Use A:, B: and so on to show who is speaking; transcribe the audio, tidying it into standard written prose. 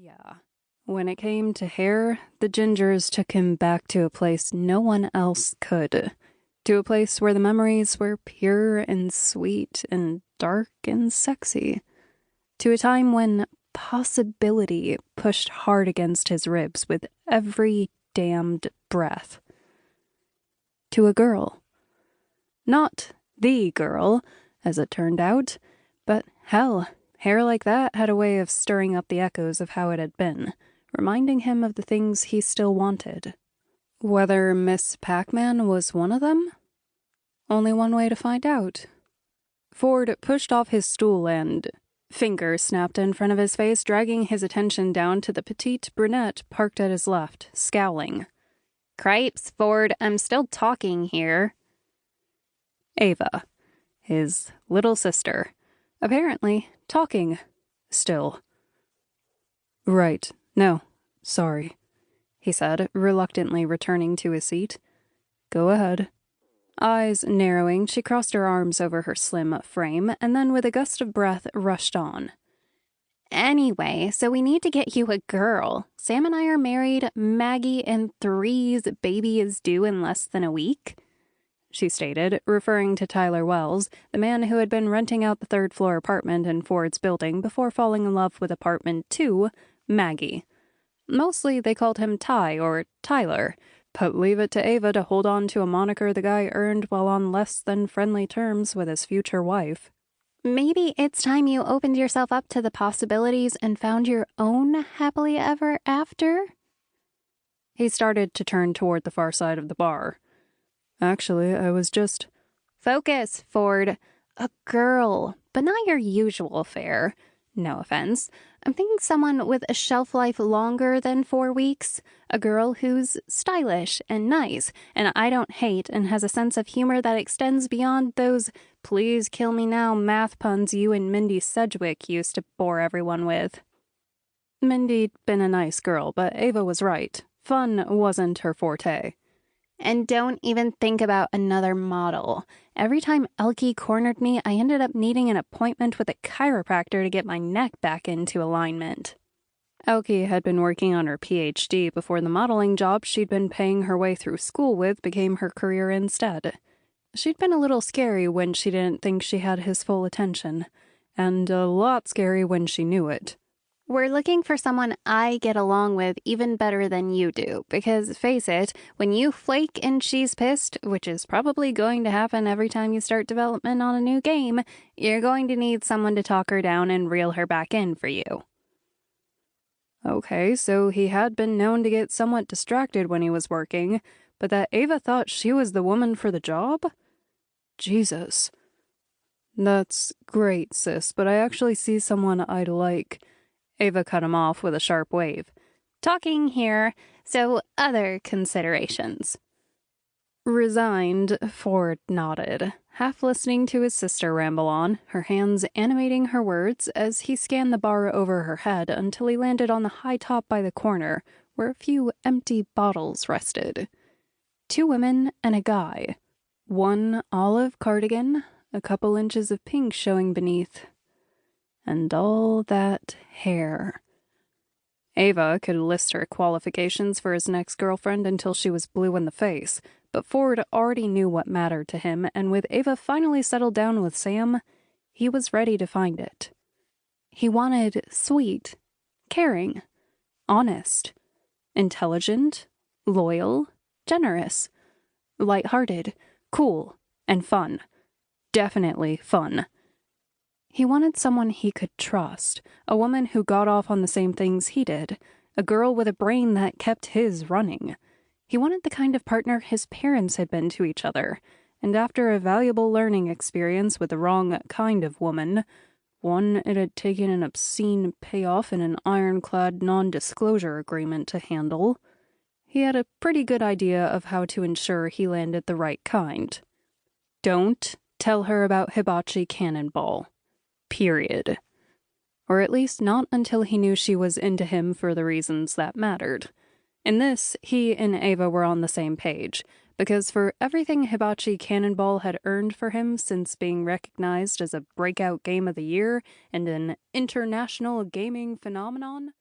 A: Yeah. When it came to hair, the Gingers took him back to a place no one else could. To a place where the memories were pure and sweet and dark and sexy. To a time when possibility pushed hard against his ribs with every damned breath. To a girl. Not the girl, as it turned out, but hell, hair like that had a way of stirring up the echoes of how it had been, reminding him of the things he still wanted. Whether Miss Pac-Man was one of them? Only one way to find out. Ford pushed off his stool and finger snapped in front of his face, dragging his attention down to the petite brunette parked at his left, scowling.
B: Cripes, Ford, I'm still talking here.
A: Ava, his little sister, apparently talking still. Right, no, sorry, he said, reluctantly returning to his seat. Go ahead. Eyes narrowing, she crossed her arms over her slim frame, and then with a gust of breath rushed on.
B: Anyway, so we need to get you a girl. Sam and I are married. Maggie and 3's baby is due in less than a week,
A: she stated, referring to Tyler Wells, the man who had been renting out the third-floor apartment in Ford's building before falling in love with apartment 2, Maggie. Mostly they called him Ty or Tyler, but leave it to Ava to hold on to a moniker the guy earned while on less than friendly terms with his future wife.
B: Maybe it's time you opened yourself up to the possibilities and found your own happily ever after?
A: He started to turn toward the far side of the bar. Actually, I was just...
B: Focus, Ford. A girl, but not your usual fare. No offense. I'm thinking someone with a shelf life longer than 4 weeks. A girl who's stylish and nice, and I don't hate, and has a sense of humor that extends beyond those please kill me now math puns you and Mindy Sedgwick used to bore everyone with.
A: Mindy'd been a nice girl, but Ava was right. Fun wasn't her forte.
B: And don't even think about another model. Every time Elkie cornered me, I ended up needing an appointment with a chiropractor to get my neck back into alignment.
A: Elkie had been working on her PhD before the modeling job she'd been paying her way through school with became her career instead. She'd been a little scary when she didn't think she had his full attention, and a lot scary when she knew it.
B: We're looking for someone I get along with even better than you do, because face it, when you flake and she's pissed, which is probably going to happen every time you start development on a new game, you're going to need someone to talk her down and reel her back in for you.
A: Okay, so he had been known to get somewhat distracted when he was working, but that Ava thought she was the woman for the job? Jesus. That's great, sis, but I actually see someone I'd like. Ava cut him off with a sharp wave.
B: Talking here, so other considerations.
A: Resigned, Ford nodded, half listening to his sister ramble on, her hands animating her words as he scanned the bar over her head until he landed on the high top by the corner, where a few empty bottles rested. 2 women and a guy. One olive cardigan, a couple inches of pink showing beneath. And all that hair. Ava could list her qualifications for his next girlfriend until she was blue in the face, but Ford already knew what mattered to him, and with Ava finally settled down with Sam, he was ready to find it. He wanted sweet, caring, honest, intelligent, loyal, generous, lighthearted, cool, and fun. Definitely fun. He wanted someone he could trust, a woman who got off on the same things he did, a girl with a brain that kept his running. He wanted the kind of partner his parents had been to each other, and after a valuable learning experience with the wrong kind of woman, one it had taken an obscene payoff and an ironclad non-disclosure agreement to handle, he had a pretty good idea of how to ensure he landed the right kind. Don't tell her about Hibachi Cannonball. Period. Or at least not until he knew she was into him for the reasons that mattered. In this, he and Ava were on the same page, because for everything Hibachi Cannonball had earned for him since being recognized as a breakout game of the year and an international gaming phenomenon,